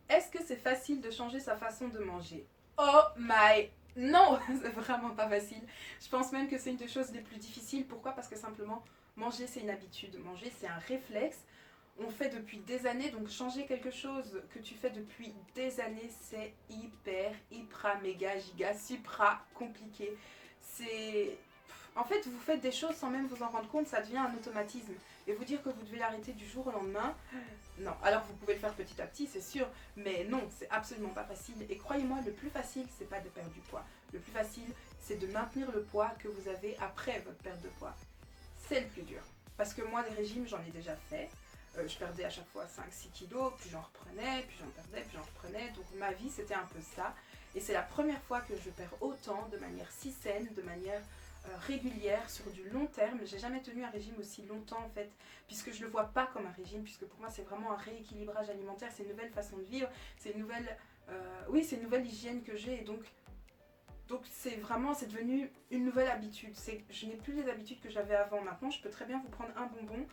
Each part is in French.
Est-ce que c'est facile de changer sa façon de manger? Oh my... Non, c'est vraiment pas facile. Je pense même que c'est une des choses les plus difficiles. Pourquoi? Parce que simplement, manger c'est une habitude. Manger c'est un réflexe. On fait depuis des années, donc changer quelque chose que tu fais depuis des années, c'est hyper, méga, giga, supra compliqué. C'est... En fait, vous faites des choses sans même vous en rendre compte, ça devient un automatisme. Et vous dire que vous devez l'arrêter du jour au lendemain, non. Alors vous pouvez le faire petit à petit, c'est sûr, mais non, c'est absolument pas facile. Et croyez-moi, le plus facile, c'est pas de perdre du poids. Le plus facile, c'est de maintenir le poids que vous avez après votre perte de poids. C'est le plus dur. Parce que moi, des régimes, j'en ai déjà fait. Je perdais à chaque fois 5-6 kilos, puis j'en reprenais, puis j'en perdais, puis j'en reprenais. Donc ma vie, c'était un peu ça. Et c'est la première fois que je perds autant, de manière si saine, de manière régulière, sur du long terme. J'ai jamais tenu un régime aussi longtemps en fait, puisque je le vois pas comme un régime, puisque pour moi c'est vraiment un rééquilibrage alimentaire, c'est une nouvelle façon de vivre, c'est une nouvelle, oui, c'est une nouvelle hygiène que j'ai, et donc c'est vraiment, c'est devenu une nouvelle habitude. Je n'ai plus les habitudes que j'avais avant. Maintenant, je peux très bien vous prendre un bonbon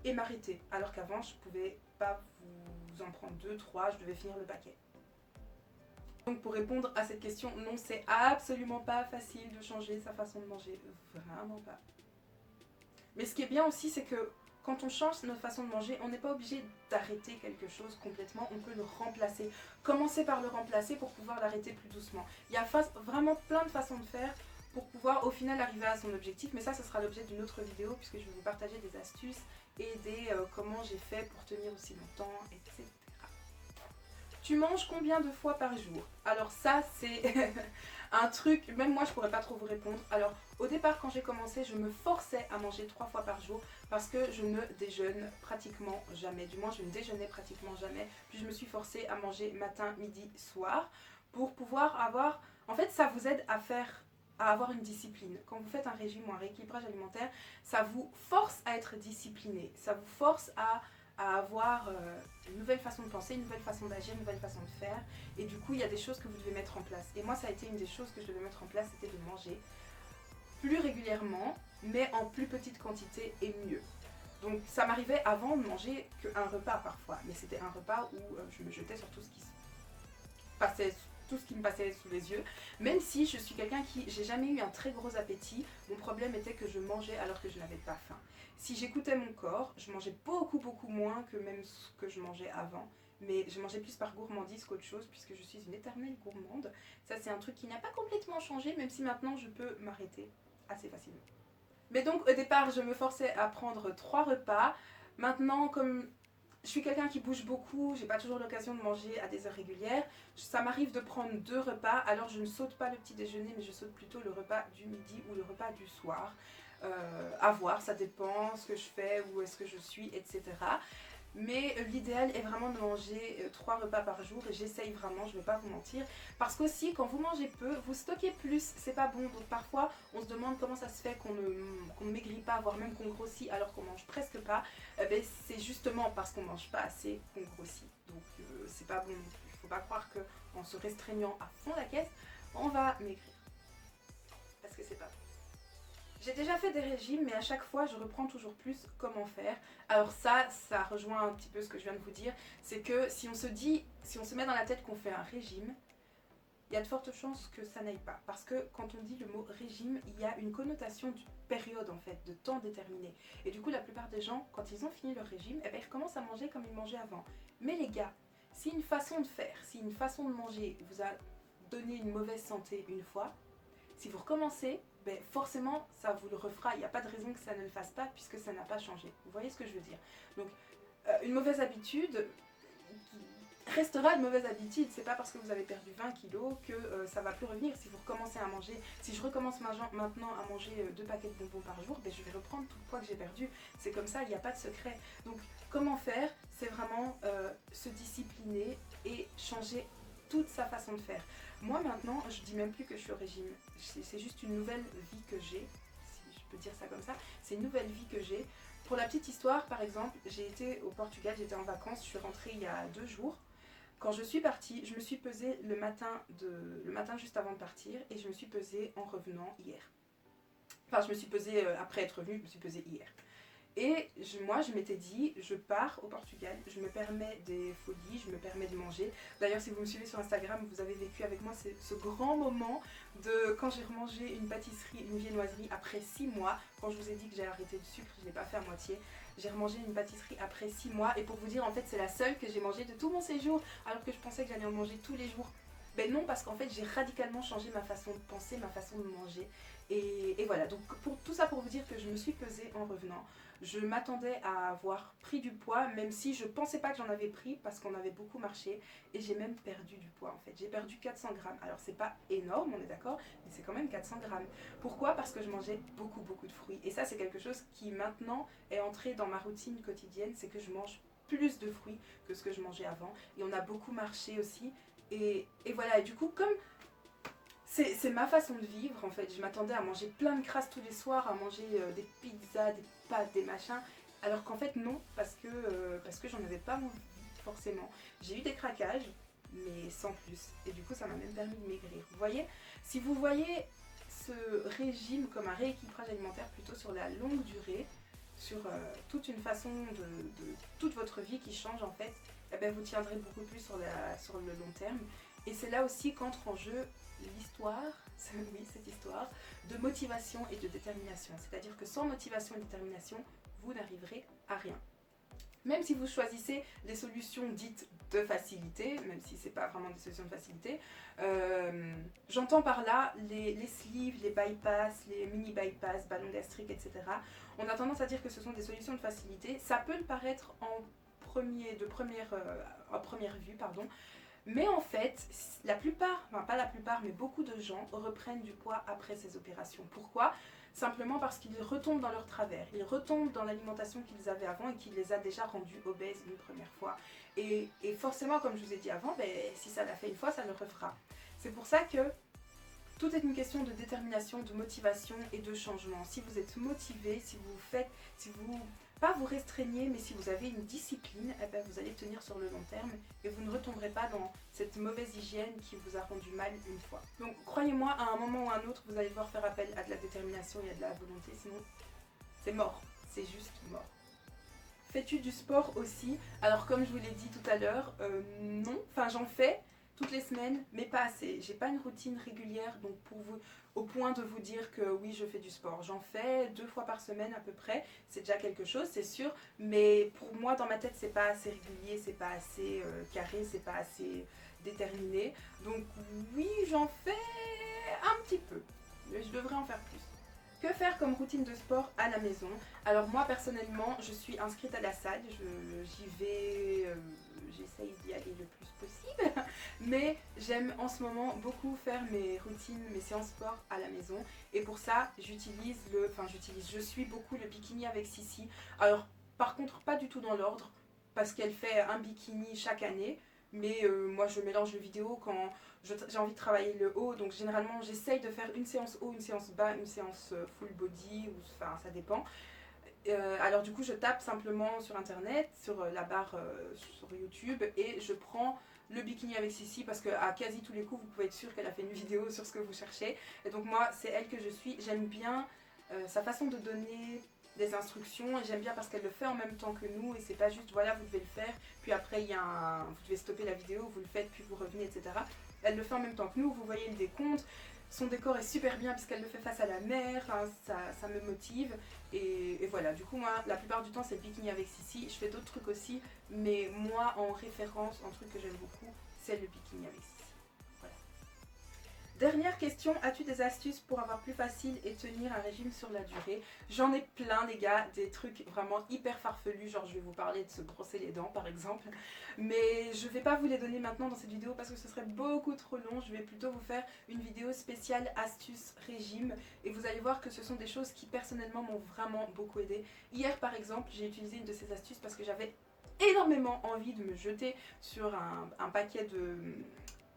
et m'arrêter, alors qu'avant, je pouvais pas vous en prendre 2, 3, je devais finir le paquet. Donc pour répondre à cette question, non, c'est absolument pas facile de changer sa façon de manger, vraiment pas. Mais ce qui est bien aussi, c'est que quand on change notre façon de manger, on n'est pas obligé d'arrêter quelque chose complètement, on peut le remplacer. Commencer par le remplacer pour pouvoir l'arrêter plus doucement. Il y a vraiment plein de façons de faire pour pouvoir au final arriver à son objectif, mais ça, ce sera l'objet d'une autre vidéo puisque je vais vous partager des astuces et des comment j'ai fait pour tenir aussi longtemps, etc. Tu manges combien de fois par jour? Alors ça, c'est un truc, même moi je pourrais pas trop vous répondre. Alors au départ quand j'ai commencé, je me forçais à manger 3 fois par jour parce que je ne déjeune pratiquement jamais. Du moins je ne déjeunais pratiquement jamais. Puis je me suis forcée à manger matin, midi, soir pour pouvoir avoir... En fait ça vous aide à avoir une discipline. Quand vous faites un régime ou un rééquilibrage alimentaire, ça vous force à être discipliné. Ça vous force à avoir une nouvelle façon de penser, une nouvelle façon d'agir, une nouvelle façon de faire. Et du coup, il y a des choses que vous devez mettre en place. Et moi, ça a été une des choses que je devais mettre en place, c'était de manger plus régulièrement, mais en plus petite quantité et mieux. Donc ça m'arrivait avant de manger qu'un repas parfois, mais c'était un repas où je me jetais sur tout ce qui passait, tout ce qui me passait sous les yeux, même si je suis quelqu'un qui, j'ai jamais eu un très gros appétit, mon problème était que je mangeais alors que je n'avais pas faim. Si j'écoutais mon corps, je mangeais beaucoup moins que même ce que je mangeais avant, mais je mangeais plus par gourmandise qu'autre chose, puisque je suis une éternelle gourmande. Ça c'est un truc qui n'a pas complètement changé, même si maintenant je peux m'arrêter assez facilement. Mais donc au départ je me forçais à prendre 3 repas, maintenant comme je suis quelqu'un qui bouge beaucoup, j'ai pas toujours l'occasion de manger à des heures régulières. Ça m'arrive de prendre 2 repas, alors je ne saute pas le petit déjeuner, mais je saute plutôt le repas du midi ou le repas du soir. À voir, ça dépend ce que je fais, où est-ce que je suis, etc. Mais l'idéal est vraiment de manger 3 repas par jour et j'essaye vraiment, je ne vais pas vous mentir. Parce qu'aussi, quand vous mangez peu, vous stockez plus, c'est pas bon. Donc parfois, on se demande comment ça se fait qu'on ne maigrit pas, voire même qu'on grossit alors qu'on mange presque pas. C'est justement parce qu'on mange pas assez qu'on grossit. Donc c'est pas bon non plus. Il ne faut pas croire qu'en se restreignant à fond la caisse, on va maigrir. Parce que c'est pas bon. J'ai déjà fait des régimes, mais à chaque fois, je reprends toujours plus comment faire. Alors ça rejoint un petit peu ce que je viens de vous dire. C'est que si on se met dans la tête qu'on fait un régime, il y a de fortes chances que ça n'aille pas. Parce que quand on dit le mot régime, il y a une connotation de période en fait, de temps déterminé. Et du coup, la plupart des gens, quand ils ont fini leur régime, ils recommencent à manger comme ils mangeaient avant. Mais les gars, si une façon de faire, si une façon de manger vous a donné une mauvaise santé une fois, si vous recommencez, forcément ça vous le refera. Il n'y a pas de raison que ça ne le fasse pas puisque ça n'a pas changé. Vous voyez ce que je veux dire? Donc une mauvaise habitude restera une mauvaise habitude. C'est pas parce que vous avez perdu 20 kilos que ça va plus revenir. Si vous recommencez à manger, si je recommence maintenant à manger 2 paquets de bonbons par jour, je vais reprendre tout le poids que j'ai perdu. C'est comme ça, il n'y a pas de secret. Donc comment faire? C'est vraiment se discipliner et changer toute sa façon de faire. Moi maintenant, je dis même plus que je suis au régime. C'est juste une nouvelle vie que j'ai, si je peux dire ça comme ça. C'est une nouvelle vie que j'ai. Pour la petite histoire, par exemple, j'ai été au Portugal, j'étais en vacances, je suis rentrée il y a 2 jours. Quand je suis partie, je me suis pesée le matin juste avant de partir et je me suis pesée en revenant hier. Enfin, je me suis pesée après être revenue, je me suis pesée hier. Et moi, je m'étais dit, je pars au Portugal, je me permets des folies, je me permets de manger. D'ailleurs, si vous me suivez sur Instagram, vous avez vécu avec moi ce grand moment de quand j'ai remangé une pâtisserie, une viennoiserie après 6 mois. Quand je vous ai dit que j'ai arrêté le sucre, je ne l'ai pas fait à moitié. J'ai remangé une pâtisserie après 6 mois. Et pour vous dire, en fait, c'est la seule que j'ai mangée de tout mon séjour, alors que je pensais que j'allais en manger tous les jours. Ben non, parce qu'en fait, j'ai radicalement changé ma façon de penser, ma façon de manger. Et voilà, donc tout ça pour vous dire que je me suis pesée en revenant. Je m'attendais à avoir pris du poids, même si je pensais pas que j'en avais pris parce qu'on avait beaucoup marché. Et j'ai même perdu du poids en fait. J'ai perdu 400 grammes. Alors c'est pas énorme, on est d'accord, mais c'est quand même 400 grammes. Pourquoi? Parce que je mangeais beaucoup de fruits. Et ça c'est quelque chose qui maintenant est entré dans ma routine quotidienne, c'est que je mange plus de fruits que ce que je mangeais avant. Et on a beaucoup marché aussi. Et voilà, et du coup comme c'est ma façon de vivre en fait. Je m'attendais à manger plein de crasses tous les soirs, à manger des pizzas, des pâtes, des machins. Alors qu'en fait non, parce que j'en avais pas envie forcément. J'ai eu des craquages, mais sans plus. Et du coup ça m'a même permis de maigrir. Vous voyez, si vous voyez ce régime comme un rééquilibrage alimentaire plutôt sur la longue durée, sur toute une façon de toute votre vie qui change en fait, eh ben, vous tiendrez beaucoup plus sur le long terme. Et c'est là aussi qu'entre en jeu l'histoire, oui cette histoire, de motivation et de détermination. C'est-à-dire que sans motivation et détermination, vous n'arriverez à rien. Même si vous choisissez des solutions dites de facilité, même si ce n'est pas vraiment des solutions de facilité, j'entends par là les sleeves, les bypass, les mini bypass, ballons gastriques, etc. On a tendance à dire que ce sont des solutions de facilité. Ça peut le paraître en première vue, pardon. Mais en fait, la plupart, enfin pas la plupart, mais beaucoup de gens reprennent du poids après ces opérations. Pourquoi? Simplement parce qu'ils retombent dans leur travers. Ils retombent dans l'alimentation qu'ils avaient avant et qui les a déjà rendus obèses une première fois. Et forcément, comme je vous ai dit avant, ben, si ça l'a fait une fois, ça le refera. C'est pour ça que tout est une question de détermination, de motivation et de changement. Si vous êtes motivé, si vous pas vous restreignez, mais si vous avez une discipline, eh ben vous allez tenir sur le long terme et vous ne retomberez pas dans cette mauvaise hygiène qui vous a rendu mal une fois. Donc croyez-moi, à un moment ou à un autre, vous allez devoir faire appel à de la détermination et à de la volonté, sinon c'est mort, c'est juste mort. Fais-tu du sport aussi? Alors comme je vous l'ai dit tout à l'heure, non, enfin j'en fais toutes les semaines, mais pas assez. J'ai pas une routine régulière, donc au point de vous dire que oui, je fais du sport. J'en fais 2 fois par semaine à peu près. C'est déjà quelque chose, c'est sûr. Mais pour moi, dans ma tête, c'est pas assez régulier, c'est pas assez carré, c'est pas assez déterminé. Donc oui, j'en fais un petit peu. Mais je devrais en faire plus. Que faire comme routine de sport à la maison? Alors moi personnellement, je suis inscrite à la salle, j'y vais, j'essaye d'y aller le plus possible, mais j'aime en ce moment beaucoup faire mes routines, mes séances sport à la maison, et pour ça je suis beaucoup le bikini avec Sissi. Alors par contre pas du tout dans l'ordre, parce qu'elle fait un bikini chaque année, mais moi je mélange les vidéos quand j'ai envie de travailler le haut, donc généralement j'essaye de faire une séance haut, une séance bas, une séance full body, enfin ça dépend. Alors du coup je tape simplement sur internet, sur la barre sur YouTube, et je prends le bikini avec Sissi parce qu'à quasi tous les coups vous pouvez être sûr qu'elle a fait une vidéo sur ce que vous cherchez. Et donc moi c'est elle que je suis, j'aime bien sa façon de donner des instructions, et j'aime bien parce qu'elle le fait en même temps que nous, et c'est pas juste voilà vous devez le faire, puis après vous devez stopper la vidéo, vous le faites, puis vous revenez, etc. Elle le fait en même temps que nous, vous voyez le décompte, son décor est super bien puisqu'elle le fait face à la mer, hein, ça me motive, et voilà, du coup moi la plupart du temps c'est le bikini avec Sissi, je fais d'autres trucs aussi, mais moi en référence, un truc que j'aime beaucoup, c'est le bikini avec Sissi. Voilà. Dernière question, as-tu des astuces pour avoir plus facile et tenir un régime sur la durée? J'en ai plein les gars, des trucs vraiment hyper farfelus, genre je vais vous parler de se brosser les dents par exemple, mais je vais pas vous les donner maintenant dans cette vidéo parce que ce serait beaucoup trop long. Je vais plutôt vous faire une vidéo spéciale astuces régime, et vous allez voir que ce sont des choses qui personnellement m'ont vraiment beaucoup aidé. Hier par exemple, j'ai utilisé une de ces astuces parce que j'avais énormément envie de me jeter sur un paquet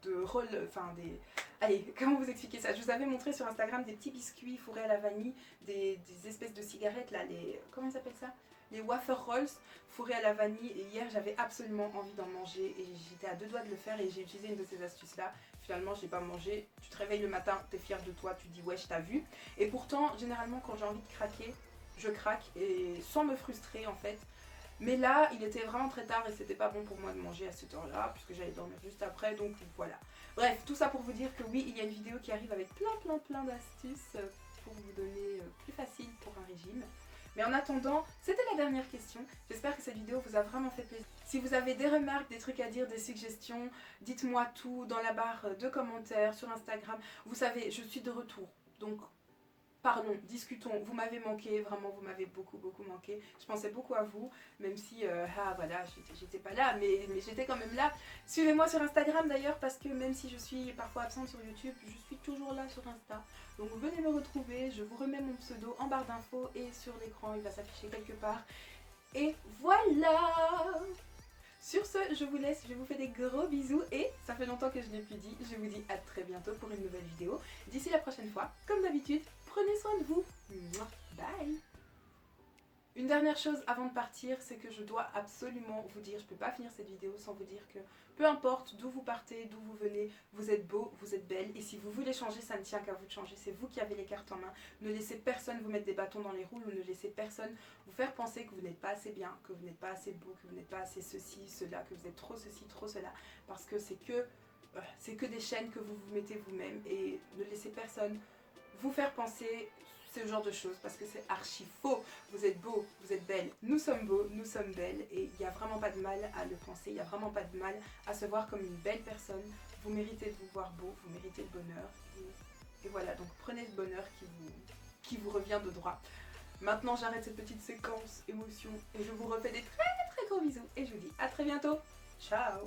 de rôles, enfin des... Allez, comment vous expliquer ça? Je vous avais montré sur Instagram des petits biscuits fourrés à la vanille, des espèces de cigarettes là, comment ils s'appellent ça? Les wafer rolls fourrés à la vanille, et hier j'avais absolument envie d'en manger et j'étais à 2 doigts de le faire, et j'ai utilisé une de ces astuces là. Finalement je l'ai pas mangé, tu te réveilles le matin, t'es fier de toi, tu te dis ouais je t'ai vu, et pourtant généralement quand j'ai envie de craquer, je craque et sans me frustrer en fait. Mais là, il était vraiment très tard et c'était pas bon pour moi de manger à cette heure-là, puisque j'allais dormir juste après, donc voilà. Bref, tout ça pour vous dire que oui, il y a une vidéo qui arrive avec plein d'astuces pour vous donner plus facile pour un régime. Mais en attendant, c'était la dernière question. J'espère que cette vidéo vous a vraiment fait plaisir. Si vous avez des remarques, des trucs à dire, des suggestions, dites-moi tout dans la barre de commentaires, sur Instagram. Vous savez, je suis de retour, donc pardon, discutons, vous m'avez manqué, vraiment vous m'avez beaucoup manqué. Je pensais beaucoup à vous, même si, voilà, j'étais pas là, mais j'étais quand même là. Suivez-moi sur Instagram d'ailleurs, parce que même si je suis parfois absente sur YouTube, je suis toujours là sur Insta. Donc venez me retrouver, je vous remets mon pseudo en barre d'infos et sur l'écran, il va s'afficher quelque part. Et voilà! Sur ce, je vous laisse, je vous fais des gros bisous et ça fait longtemps que je ne l'ai plus dit, je vous dis à très bientôt pour une nouvelle vidéo. D'ici la prochaine fois, comme d'habitude, prenez soin de vous. Bye. Une dernière chose avant de partir, c'est que je dois absolument vous dire, je ne peux pas finir cette vidéo sans vous dire que peu importe d'où vous partez, d'où vous venez, vous êtes beau, vous êtes belle, et si vous voulez changer, ça ne tient qu'à vous de changer, c'est vous qui avez les cartes en main. Ne laissez personne vous mettre des bâtons dans les roues, ou ne laissez personne vous faire penser que vous n'êtes pas assez bien, que vous n'êtes pas assez beau, que vous n'êtes pas assez ceci, cela, que vous êtes trop ceci, trop cela, parce que c'est que des chaînes que vous vous mettez vous-même, et ne laissez personne vous faire penser ce genre de choses parce que c'est archi faux. Vous êtes beau, vous êtes belle, nous sommes beaux, nous sommes belles et il n'y a vraiment pas de mal à le penser, il n'y a vraiment pas de mal à se voir comme une belle personne. Vous méritez de vous voir beau, vous méritez le bonheur et voilà, donc prenez le bonheur qui vous revient de droit. Maintenant j'arrête cette petite séquence émotion et je vous refais des très gros bisous et je vous dis à très bientôt. Ciao.